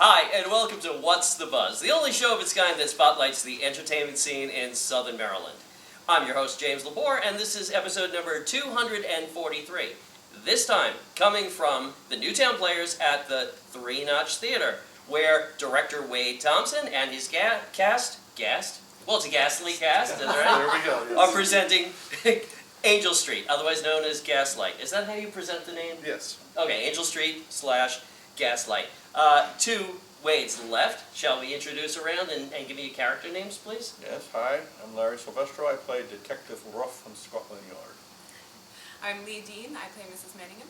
Hi, and welcome to What's the Buzz, the only show of its kind that spotlights the entertainment scene in Southern Maryland. I'm your host, James Labore, and this is episode number 243. This time, coming from the Newtowne Players at the Three Notch Theater, where director Wade Thompson and his it's a Gaslight cast, is that right? There we go. Yes. Are presenting Angel Street, otherwise known as Gaslight. Is that how you present the name? Yes. Okay, Angel Street / Gaslight. To Wade's left, shall we introduce around and give me your character names, please? Yes, hi, I'm Larry Silvestro. I play Detective Ruff from Scotland Yard. I'm Lee Dean. I play Mrs. Manningham.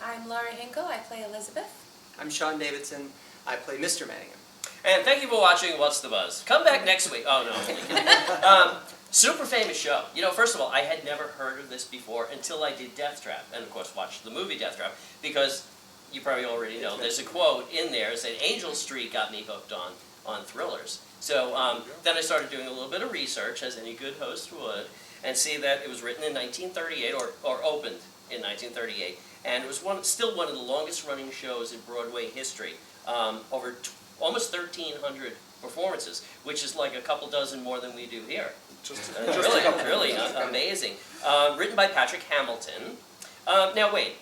I'm Laura Hinkle. I play Elizabeth. I'm Sean Davidson. I play Mr. Manningham. And thank you for watching What's the Buzz. Come back next week. Oh, no. I'm kidding. Super famous show. You know, first of all, I had never heard of this before until I did Death Trap, and of course watched the movie Death Trap, because you probably already know, there's a quote in there saying Angel Street got me hooked on thrillers. So then I started doing a little bit of research, as any good host would, and see that it was written in 1938, or opened in 1938, and it was still one of the longest running shows in Broadway history, over almost 1,300 performances, which is like a couple dozen more than we do here. Really amazing. Written by Patrick Hamilton. Now wait,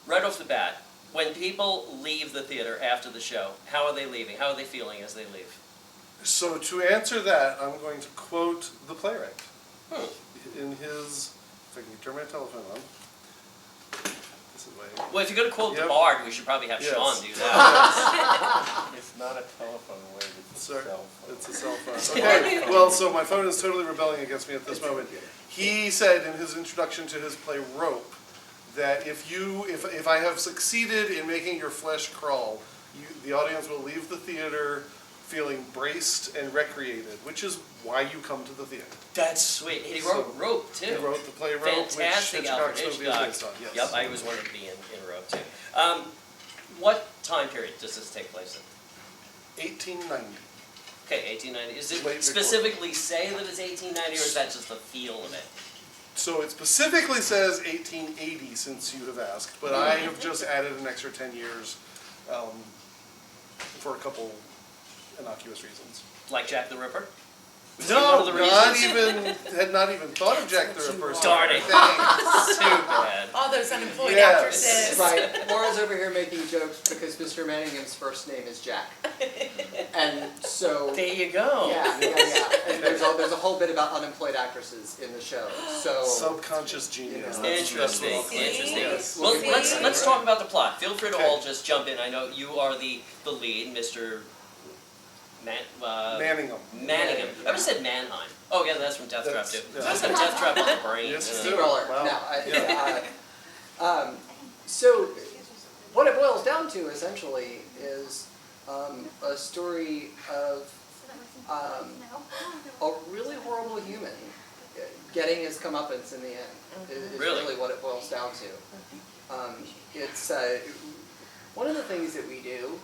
right off the bat, when people leave the theater after the show, how are they leaving? How are they feeling as they leave? So to answer that, I'm going to quote the playwright. In his, if I can turn my telephone on. This is way. Well, if you're going to quote the Yep. Bard, we should probably have Yes. Sean do that. It's not a telephone, Wade, it's a Sorry, cell phone. it's a cell phone. Okay, well, so my phone is totally rebelling against me at this moment. He said in his introduction to his play Rope that if I have succeeded in making your flesh crawl, the audience will leave the theater feeling braced and recreated, which is why you come to the theater. That's sweet. He wrote Rope, too. He wrote the play Rope, Fantastic which Alfred Hitchcock's movie is Hitchcock. based on. Yes. Yep, I always wanted to be in Rope, too. What time period does this take place in? 1890. Okay, 1890. Is it Late specifically say that it's 1890, or is that just the feel of it? So it specifically says 1880 since you have asked, but I have just added an extra 10 years for a couple innocuous reasons. Like Jack the Ripper? Was he No, one of the had not even thought of Jack the Ripper. Darn it. Thanks. Too bad. All those unemployed Yes. actresses. Right. Laura's over here making jokes because Mr. Manningham's first name is Jack. And so... There you go. Yeah. And there's a whole bit about unemployed actresses in the show. So... Subconscious genius. Yeah. That's Interesting. what I'll call it. Yes. Well, See? let's talk about the plot. Feel free to Okay. all just jump in. I know you are the lead, Mr. Manningham. Manningham. I would have said Mannheim. Oh yeah, that's from Death Trap That's- too. yeah. I just have Death Trap on the brain. Yes, you do. Steamroller. Wow. No, so what it boils down to essentially is a story of a really horrible human getting his comeuppance in the end. Is Really? what it boils down to. It's one of the things that we do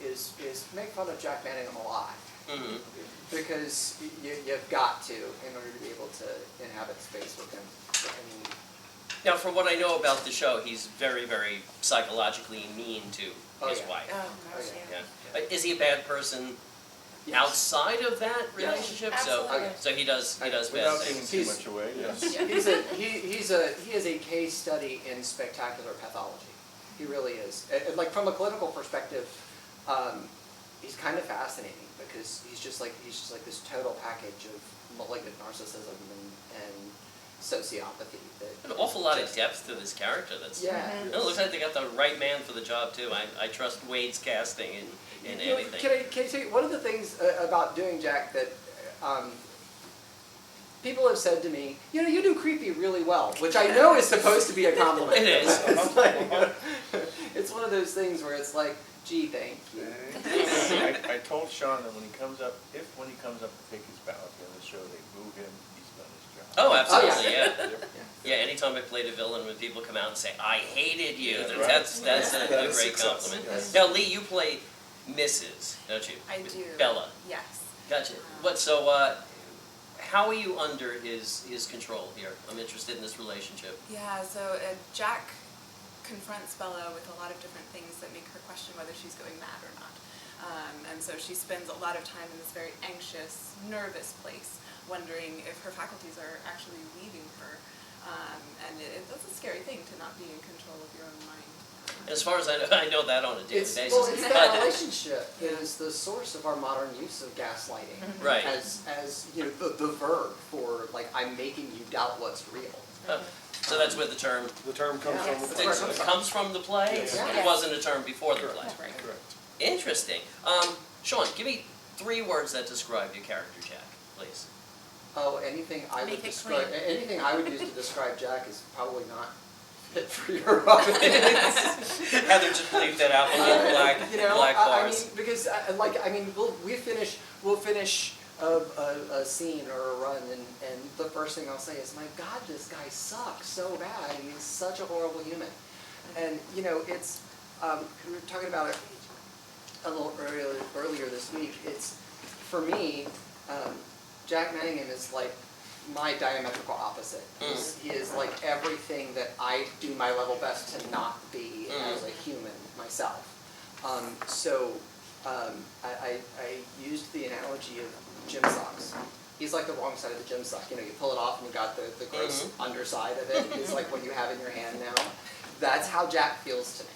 is make fun of Jack Manningham a lot. Mm-hmm. Because you've got to in order to be able to inhabit space with him. Now, from what I know about the show, he's very, very psychologically mean to his yeah. wife. Oh, gosh, Yeah. yeah. Is he a bad person outside of that relationship? absolutely. So he does bad Without things. giving too much away, yes. He is a case study in spectacular pathology. He really is. Like from a clinical perspective, he's kind of fascinating because he's just like this total package of malignant narcissism and sociopathy. An awful lot of depth to this character. That's Yeah. It looks like they got the right man for the job too. I trust Wade's casting in You know, anything. can I tell you one of the things about doing Jack that people have said to me, you do creepy really well, which I know is supposed to be a compliment. It is. It's like, it's one of those things where it's like, gee, thank you. I told Sean that when he comes up to take his bow at the end of the show, they boo him, he's done his job. Oh, absolutely, yeah. yeah. Yeah, anytime I played a villain, when people come out and say, I hated you, Yeah, that's That a is great success, compliment. yes. Now, Lee, you play Mrs., don't you? I do. Bella. Yes. Gotcha. How are you under his control here? I'm interested in this relationship. Yeah, so Jack confronts Bella with a lot of different things that make her question whether she's going mad or not. And so she spends a lot of time in this very anxious, nervous place, wondering if her faculties are actually leaving her. And that's a scary thing, to not be in control of your own mind. As far as I know that on a daily basis. Well, it's that relationship that is the source of our modern use of gaslighting. Right. As you know, the verb for, like, I'm making you doubt what's real. So that's where the term The term comes from the Yes. play. it comes from the play? Yeah. It wasn't a term before the play? Correct. Interesting. Sean, give me 3 words that describe your character, Jack, please. Oh, anything I would Make it describe, clean. anything I would use to describe Jack is probably not fit for your audience. Heather just bleeped that out with little black, You know, black I bars. mean, because we'll finish a scene or a run, and the first thing I'll say is, my God, this guy sucks so bad. He's such a horrible human. And you know, it's we were talking about it a little earlier this week. It's, for me, Jack Manningham is like my diametrical opposite. He is like everything that I do my level best to not be as a human myself. I used the analogy of gym socks. He's like the wrong side of the gym sock. You know, you pull it off and you got the gross underside of it. It's like what you have in your hand now. That's how Jack feels to me.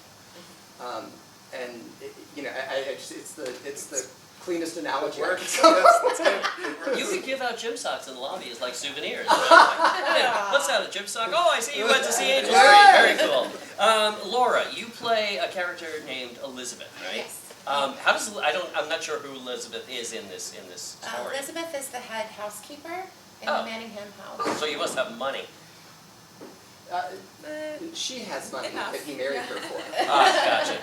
You know, it's the cleanest analogy. Works. Yes, that's good. You could give out gym socks in the lobby as like souvenirs. You know? Like, hey, what's that, a gym sock? Oh, I see you went to see Angel Street. Very cool. Laura, you play a character named Elizabeth, right? Yes. How does I'm not sure who Elizabeth is in this story. Elizabeth is the head housekeeper in Oh. the Manningham house. So you must have money. She has money Enough. that he married her for. Gotcha.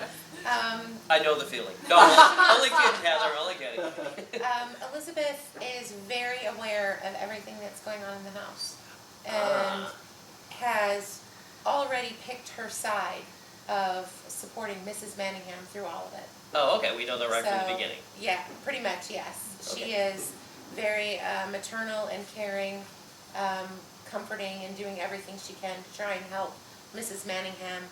I know the feeling. No, only kidding, Heather. Only kidding. Elizabeth is very aware of everything that's going on in the house and has already picked her side of supporting Mrs. Manningham through all of it. Oh, okay. We know that right from the So, beginning. Yeah, pretty much, yes. She Okay. is very maternal and caring, comforting and doing everything she can to try and help Mrs. Manningham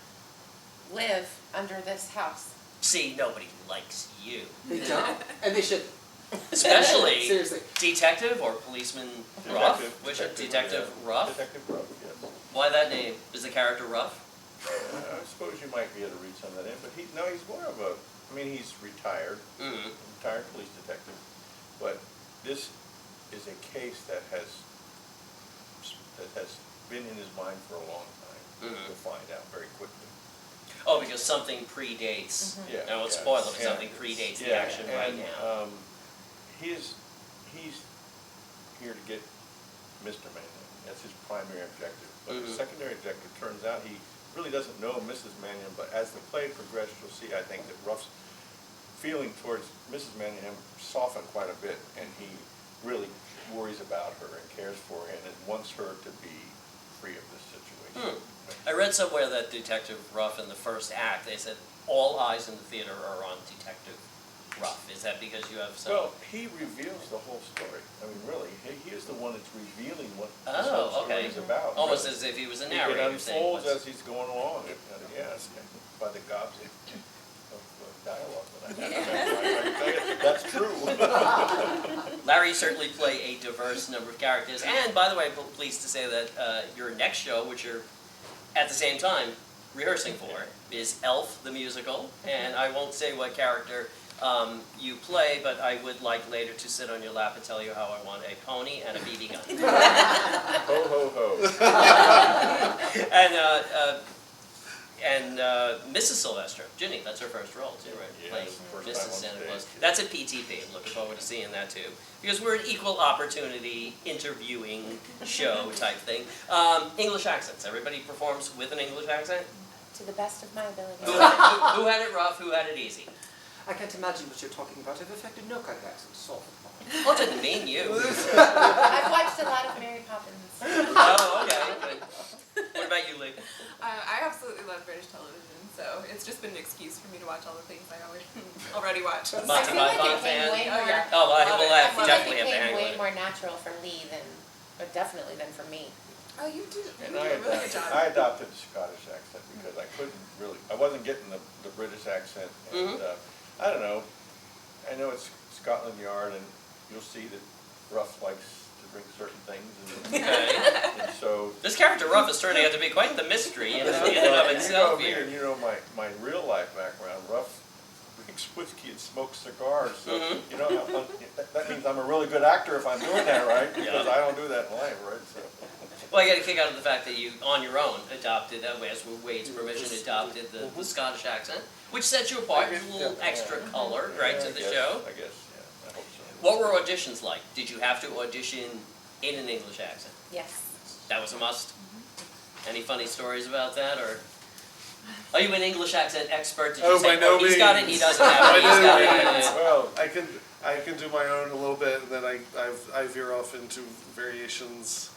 live under this house. See, nobody likes you. They don't, and they should. Especially Seriously. Detective or Policeman Ruff? Detective. Which Detective Ruff? Detective Ruff, yes. Why that name? Is the character rough? I suppose you might be able to read some of that in, but he's more of a, I mean, he's retired, Mm-hmm. retired police detective, but this is a case that has been in his mind for a long time. Mhm. You'll find out very quickly. Oh, because something predates. Yeah. I won't yeah, spoil it, but yeah. something predates the Yeah, action right and, now. He's here to get Mr. Manningham. That's his primary objective. But Mhm. the secondary objective turns out he really doesn't know Mrs. Manningham, but as the play progresses, you'll see, I think, that Ruff's feeling towards Mrs. Manningham softened quite a bit, and he really worries about her and cares for her and wants her to be free of this situation. I read somewhere that Detective Ruff in the first act, they said all eyes in the theater are on Detective Ruff. Is that because you have some... Well, he reveals the whole story. I mean, really, he is the one that's revealing what this Oh, whole story okay. is about. Almost really. as if he was a It narrator saying unfolds what's... as he's going along, yes, by the gobs of dialogue that I have. That's true. Larry certainly play a diverse number of characters. And, by the way, I'm pleased to say that your next show, which you're at the same time rehearsing for, is Elf the Musical. And I won't say what character you play, but I would like later to sit on your lap and tell you how I want a pony and a BB gun. Ho, ho, ho. And Mrs. Sylvester, Ginny, that's her first role too, right? Yes, Playing first Mrs. time on Santa Claus. stage. That's at PTP. I'm looking forward to seeing that too. Because we're an equal opportunity interviewing show type thing. English accents. Everybody performs with an English accent? To the best of my ability. Who had it rough? Who had it easy? I can't imagine what you're talking about. I've affected no kind of accent. So. Oh, it didn't mean you. I've watched a lot of Mary Poppins. Oh, okay. Good. What about you, Lee? I absolutely love British television, so it's just been an excuse for me to watch all the things I already watch. I Monty feel like Python it came fan? way Oh, more. yeah. Oh, well, Love we'll it. have, I feel like definitely it have to came hang way with it. more natural for Lee than, or definitely than for me. Oh, you do. And You do a really good job. I adopted the Scottish accent because I couldn't really, I wasn't getting the British accent. And, I don't know, I know it's Scotland Yard and you'll see that Ruff likes to drink certain things. And, Okay. and so. This character Ruff is turning out to be quite the mystery in and of itself You here. know my real life background, Ruff drinks whiskey and smokes cigars, so, you know, that means I'm a really good actor if I'm doing that right, because I don't do that in life, right, so. Well, I get a kick out of the fact that you, on your own, adopted, as with Wade's permission, adopted the Scottish accent, which sets you apart, a little extra color, right, to the show. I guess, yeah, I hope so. What were auditions like? Did you have to audition in an English accent? Yes. That was a must? Any funny stories about that, or? Are you an English accent expert? Did you Oh, say, by no he's got it, means. he doesn't have it, By he's no got it? means. Well, I can do my own a little bit, and then I veer off into variations.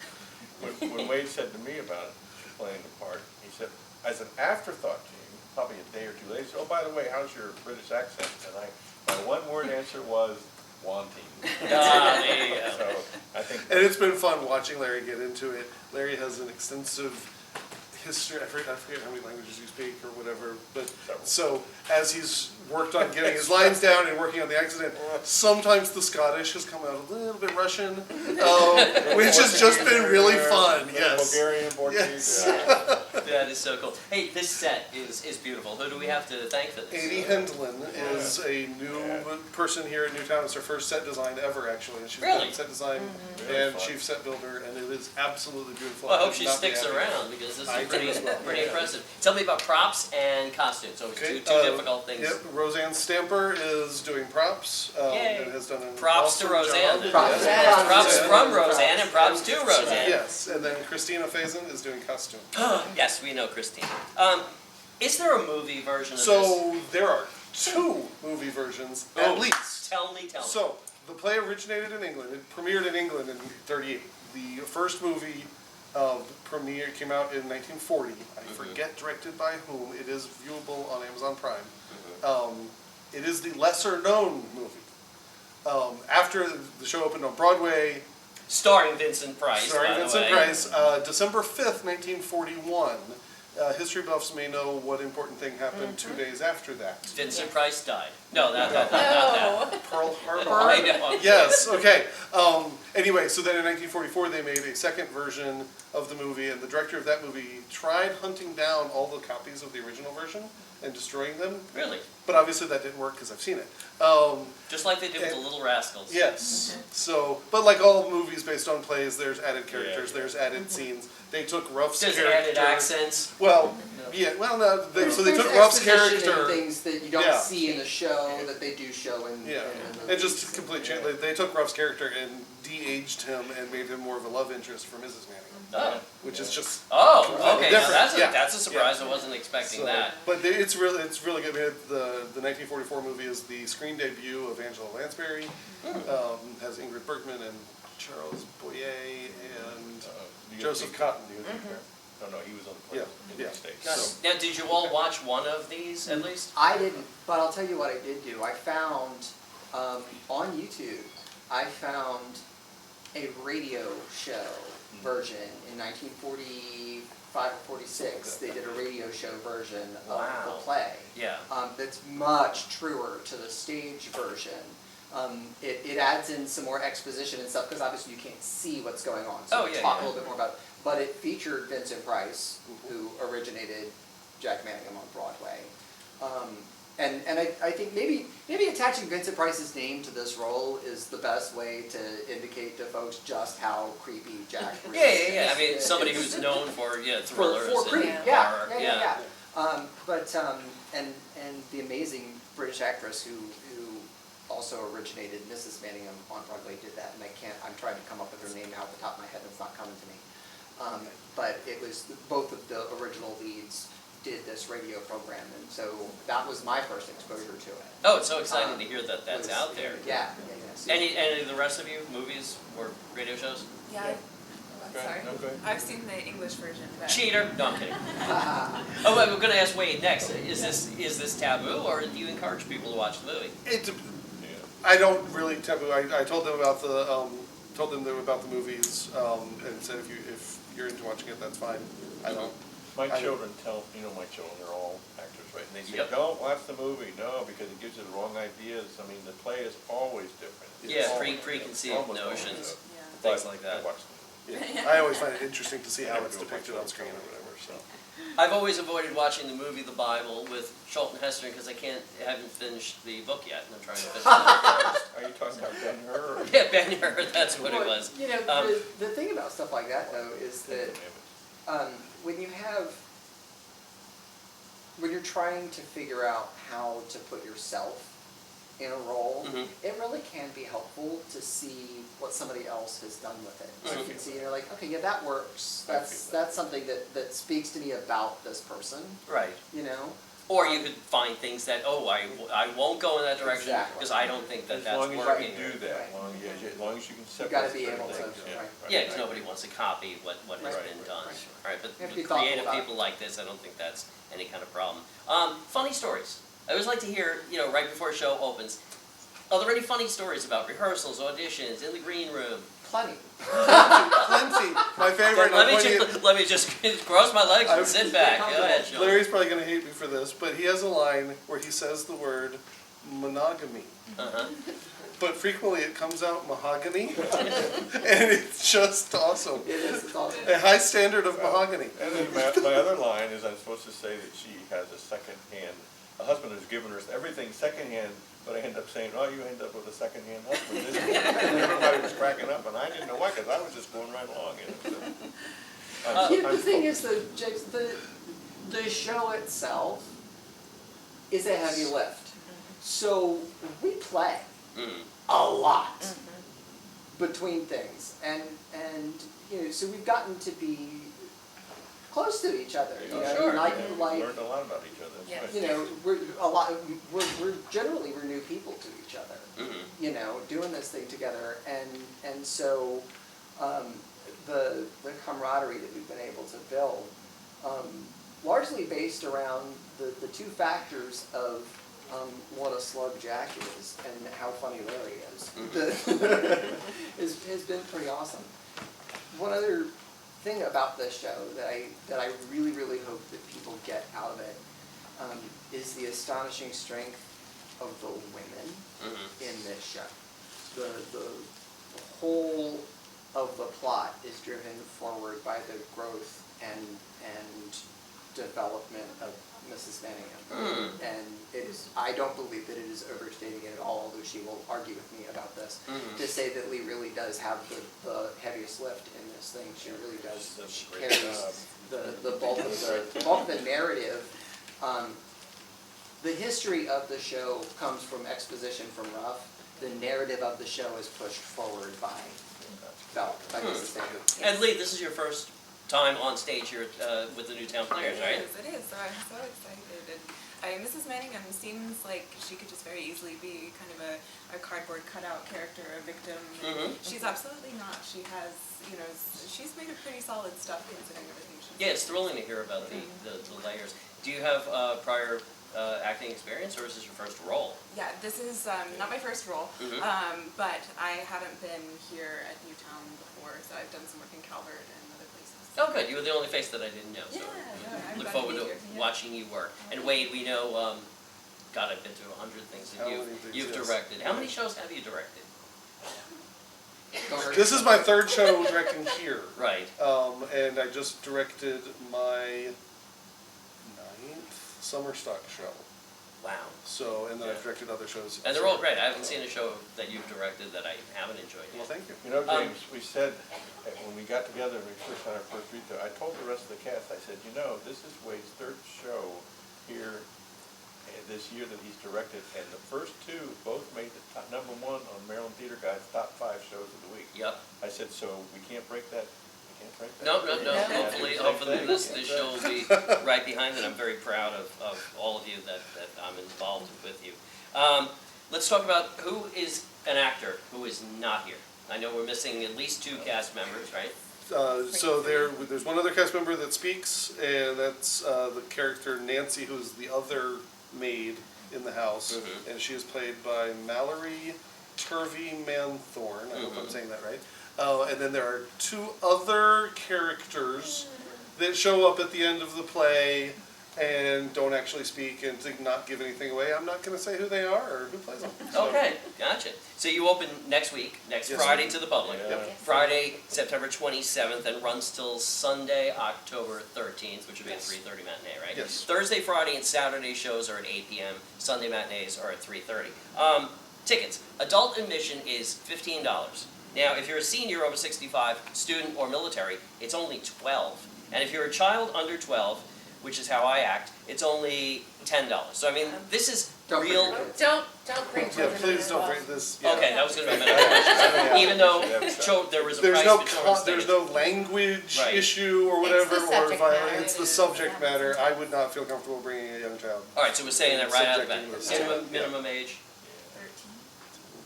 when Wade said to me about playing the part, he said, as an afterthought to him, probably a day or two later, he said, oh, by the way, how's your British accent? And my one-word answer was, wanting. Ah, there you go. So, I think. And it's been fun watching Larry get into it. Larry has an extensive history, I forget how many languages you speak or whatever, but so as he's worked on getting his lines down and working on the accent, sometimes the Scottish has come out a little bit Russian, which has just been really fun, yes. Bulgarian, Portuguese. Yes. That is so cool. Hey, this set is beautiful. Who do we have to thank for this? Amy Hendlin is a new person here at Newtowne. It's her first set design ever, actually. And she's Really? been set design Really and fun. chief set builder, and it is absolutely beautiful. Well, I hope could she not be sticks happier. around because this I is do pretty, as well. pretty Yeah. impressive. Tell me about props and costumes. So Okay, two difficult things. Yep, Roseanne Stamper is doing props, Yay. and has done an Props to awesome Roseanne. job. then. Props. Yes. Props Roseanne. from Roseanne and props to Roseanne. Yes, and then Christina Faison is doing costume. Yes, we know Christine. Is there a movie version of this? So there are two movie versions, at Oh, least. Tell me. So, the play originated in England. It premiered in England in '38. The first movie came out in 1940. I forget directed by whom. It is viewable on Amazon Prime. It is the lesser known movie. After the show opened on Broadway, Starring Vincent Price. starring by the Vincent way. Price, December 5th, 1941. History buffs may know what important thing happened 2 days after that. Vincent Price died. No, not that. No. Pearl Harbor. I know. Yes, okay. Anyway, so then in 1944 they made a second version of the movie, and the director of that movie tried hunting down all the copies of the original version and destroying them, Really? but obviously that didn't work because I've seen it. Just like they did with the And- Little Rascals. Yes, so, but like all movies based on plays, there's added characters, Yeah. there's added scenes. They took Ruff's There's character. added accents. Well, yeah, well, no, so they There's took Ruff's exposition and character. things that you don't Yeah. see in the show that they do show in. Yeah, in the and just movies. complete change. They took Ruff's character and de-aged him and made him more of a love interest for Mrs. Manning, Oh. which is just. Oh, Completely okay. Now different. Yeah. that's a surprise. I wasn't expecting So, that. but it's really good. I mean, the 1944 movie is the screen debut of Angela Lansbury. Has Ingrid Bergman and Charles Boyer and Joseph Cotton. No, he was on the play Yeah, in the yeah. States. Got it. So, Now, did you all watch one of these at least? I didn't, but I'll tell you what I did do. I found on YouTube, I found a radio show version in 1945 or 46. They did a radio show version of Wow. the play. Yeah. That's much truer to the stage version. It adds in some more exposition and stuff because obviously you can't see what's going on. So Oh, we'll yeah, talk yeah. a little bit more about it. But it featured Vincent Price, who originated Jack Manningham on Broadway. And I think maybe attaching Vincent Price's name to this role is the best way to indicate to folks just how creepy Jack really is. Yeah. I mean, somebody who's known for thrillers For creep, and yeah, horror. yeah. And the amazing British actress who also originated Mrs. Manningham on Broadway did that, and I'm trying to come up with her name now at the top of my head, and it's not coming to me. But it was, both of the original leads did this radio program, and so that was my first exposure to it. Oh, it's so exciting to hear that that's Was- out there. Yeah. So- Any of the rest of you, movies or radio shows? Yeah. I'm Go ahead. sorry. No, go ahead. I've seen the English version. But Cheater. No, I'm kidding. Oh, wait, we're going to ask Wade next. Is this taboo, or do you encourage people to watch the movie? I don't really taboo. I told them about the movies and said if you're into watching it, that's fine. I don't. My I- children tell, my children are all actors, right? And they say, Yep. don't watch the movie, no, because it gives you the wrong ideas. I mean, the play is always different. It's Yeah, always- preconceived almost always notions. different. Yeah. Things But like that. I watch the movie. I always find it interesting to see how I it's do it with my depicted on children screen or or whatever, so. I've always avoided watching the movie The Bible with Charlton Heston because I haven't finished the book yet, and I'm trying to finish it. Are you talking about Ben-Hur? or- Yeah, Ben-Hur, that's what it Well, was. You know, Um, the thing about stuff like that though is that when you're trying to figure out how to put yourself in a role, Mhm. it really can be helpful to see what somebody else has done with it. So you Mhm. can see, you're like, okay, yeah, that works. I feel that. That's something that speaks to me about this person, Right. you know? Or you could find things that, I won't go in that direction Exactly. because I don't think that As that's long as working. you can do that, Right. as long as you can You separate. gotta be certain able to, things, right. Yeah, because nobody wants to copy what has Right. been done. Right. Right, but You have to be with thoughtful creative about it. people like this, I don't think that's any kind of problem. Funny stories. I always like to hear, right before a show opens, are there any funny stories about rehearsals, auditions, in the green room? Plenty. Plenty. My favorite. Let me just cross my legs and I'm- sit back. Go ahead, Sean. Larry's probably gonna hate me for this, but he has a line where he says the word monogamy. Uh-huh. But frequently it comes out mahogany, and it's just awesome. It is, it's awesome. A high standard of mahogany. And then my other line is I'm supposed to say that she has a husband who's given her everything secondhand, but I end up saying, oh, you end up with a secondhand husband. didn't you?" And everybody was cracking up, and I didn't know why, because I was just going right along. The thing is though, James, the show itself is a heavy lift. So we play Mm. a lot between things. And so we've gotten to be close to each other. You know? Sure. Like, We like learned a lot about each other. Yes. Right. you know, we're generally new people to each other. Mhm. Doing this thing together, and so the camaraderie that we've been able to build, largely based around the two factors of what a slug Jack is and how funny Larry is, has been pretty awesome. One other thing about this show that I really, really hope that people get out of it is the astonishing strength of the women Mhm. in this show. The whole of the plot is driven forward by the growth and development of Mrs. Manningham. Mm. And I don't believe that it is overstating it at all, although she will argue with me about this, Mhm. to say that Lee really does have the heaviest lift in this thing. She really does. She does She a great carries job. the bulk of the narrative. The history of the show comes from exposition from Ruff. The narrative of the show is pushed forward by Mrs. Manningham. And Lee, this is your first time on stage here with the Newtowne Players, right? It is. So I'm so excited. And Mrs. Manningham seems like she could just very easily be kind of a cardboard cutout character, a victim. Mhm. She's absolutely not. She has, she's made a pretty solid stuff considering everything she's Yeah, it's thrilling to hear about the layers. Do you have prior acting experience, or is this your first role? Yeah, this is not my first role, Mhm. but I haven't been here at Newtowne before, so I've done some work in Calvert and other places. Oh, good. You were the only face that I didn't know. So I'm look glad forward to to be here. Yeah. watching you work. And Wade, we know, God, I've been through 100 things How that many things, you've yes. directed. How many shows have you directed? Don't hurt This is my third show directing here. Right. And I just directed my 9th summer stock show. Wow. So, and then Yeah. I've directed other shows. And they're all great. I haven't seen a show that you've directed that I haven't enjoyed Well, yet. thank you. James, we said, when we got together and we first had our first read through, I told the rest of the cast, I said, this is Wade's third show here this year that he's directed, and the first two both made the top, #1 on Maryland Theater Guide's top 5 shows of the week. Yep. I said, so we can't break that, No. Yeah, Hopefully, same hopefully thing. this show will be right behind it. I'm very proud of all of you that I'm involved with you. Let's talk about who is an actor who is not here. I know we're missing at least 2 cast members, right? So there's one other cast member that speaks, and that's the character Nancy, who's the other maid in the house, and she is played by Mallory Turvey Manthorn. I hope I'm saying that right. And then there are 2 other characters that show up at the end of the play and don't actually speak and to not give anything away. I'm not going to say who they are or who plays them. So, Okay, gotcha. So you open next week, next Yes, Friday we do. to the public. Yeah. Friday, September 27th, and runs till Sunday, October 13th, which would be a 3:30 matinee, right? Yes. Thursday, Friday, and Saturday shows are at 8 p.m. Sunday matinees are at 3:30. Tickets. Adult admission is $15. Now, if you're a senior over 65, student, or military, it's only $12. And if you're a child under 12, which is how I act, it's only $10. So I mean, this is Don't bring real. your kids. Don't bring Yeah, children please into don't the bring this. Yeah. Okay, that was going to be my next question. Yeah. Even though Yeah. there was a There's price no for children's there's tickets. no language Right. issue or It's whatever the or subject violence. matter. It's the subject matter. I would not feel comfortable bringing a young child. All right, so we're saying that right out of the Subjecting bat. this. Minimum age.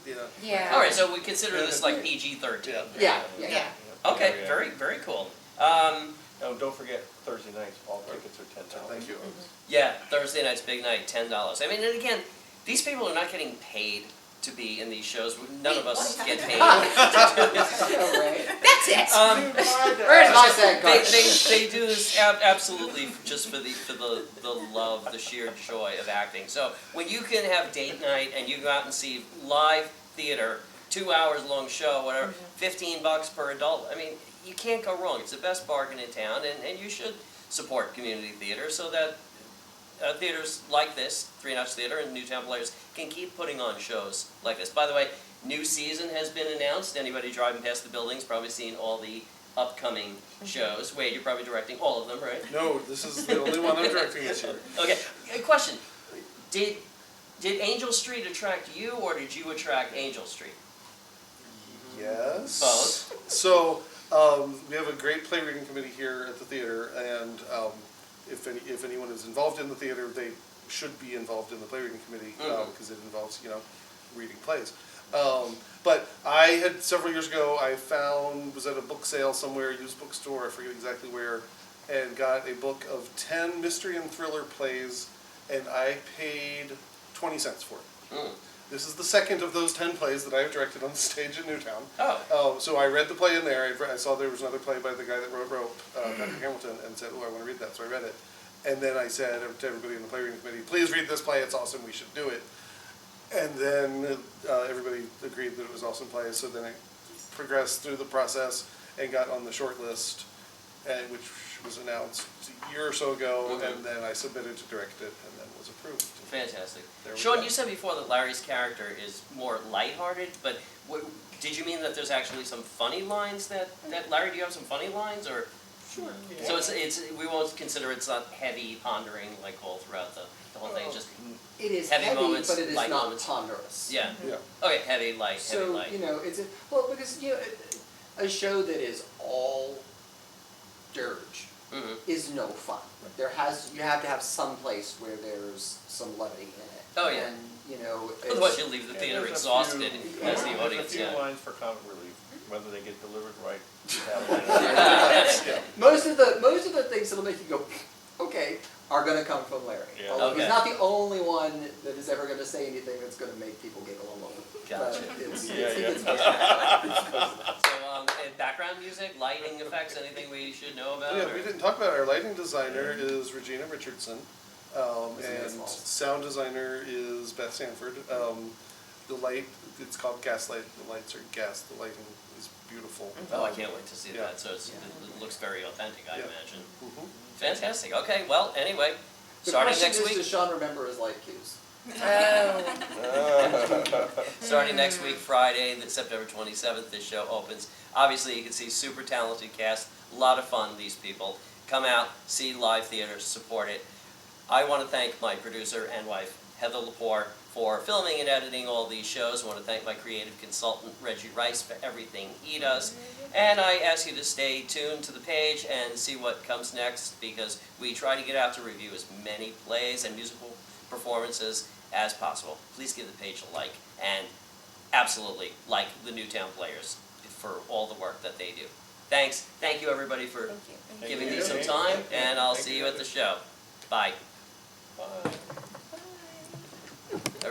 Yeah. Yeah. All right, so we consider this like PG-13. Yeah. Yeah. Okay, Yeah. very cool. Oh, don't forget, Thursday nights, all tickets are $10. Thank you. Yeah, Thursday night's big night, $10. I mean, and again, these people are not getting paid to be in these shows. None of us get paid. Right. That's it. Where's my sad card? They do this absolutely just for the love, the sheer joy of acting. So when you can have date night and you go out and see live theater, 2 hours long show, whatever, $15 per adult. I mean, you can't go wrong. It's the best bargain in town, and you should support community theater so that theaters like this, 3 Notch Theater and Newtowne Players, can keep putting on shows like this. By the way, new season has been announced. Anybody driving past the building's probably seen all the upcoming shows. Wade, you're probably directing all of them, right? No, this is the only one I'm directing this year. Okay, a question. Did Angel Street attract you, or did you attract Angel Street? Yes. Both. So we have a great play reading committee here at the theater, and if anyone is involved in the theater, they should be involved in the play reading committee because it involves reading plays. But I had several years ago, was at a book sale somewhere, used bookstore, I forget exactly where, and got a book of 10 mystery and thriller plays, and I paid 20 cents for it. Mm. This is the second of those 10 plays that I have directed on the stage at Newtowne. Oh. So I read the play in there. I saw there was another play by the guy that wrote Rope, Dr. Hamilton, and said, I want to read that. So I read it. And then I said to everybody in the play reading committee, please read this play. It's awesome. We should do it. And then everybody agreed that it was awesome play. So then I progressed through the process and got on the short list, which was announced a year or so ago. Mhm. And then I submitted to direct it and then was approved. Fantastic. There we Sean, go. you said before that Larry's character is more lighthearted, but did you mean that there's actually some funny lines that Larry, do you have some funny lines, or? Sure. So it's we won't consider it's not heavy pondering like all throughout the whole thing, just It is Heavy heavy, moments, but it is light not moments. ponderous. yeah. Yeah. Okay, heavy light. So, it's because a show that is all dirge Mm-hmm. is no fun. You have to have some place where there's some levity in it. Oh, yeah. And it's, Otherwise, you'll leave the Yeah, theater there's a exhausted few- as the There's audience. a few Yeah. lines for comic relief, whether they get delivered right. Yeah. most of the things that'll make you go, okay, are going to come from Larry. Yeah. Although Okay. he's not the only one that is ever going to say anything that's going to make people giggle along. Gotcha. So, and background music, lighting effects, anything we should know about? Yeah, or- we didn't talk about our lighting designer is Regina Richardson, Who's in and Baseball. sound designer is Beth Sanford. The light, it's called Gaslight. The lights are gas. The lighting is beautiful. Oh, I can't wait to see Yeah. that. So it looks very authentic, I Yeah. imagine. Mhm. Fantastic. Okay, well, anyway, The starting question next is, week. does Sean remember his light cues? Oh. Starting next week, Friday, September 27th, this show opens. Obviously, you can see super talented cast, a lot of fun, these people. Come out, see live theater, support it. I want to thank my producer and wife, Heather Lepore, for filming and editing all these shows. I want to thank my creative consultant, Reggie Rice, for everything he does. And I ask you to stay tuned to the page and see what comes next, because we try to get out to review as many plays and musical performances as possible. Please give the page a like, and absolutely like the Newtowne Players for all the work that they do. Thanks. Thank you, everybody, for Thank you. giving you. me some Thank time, you. and I'll Thank see you. you at the show. Bye. Bye.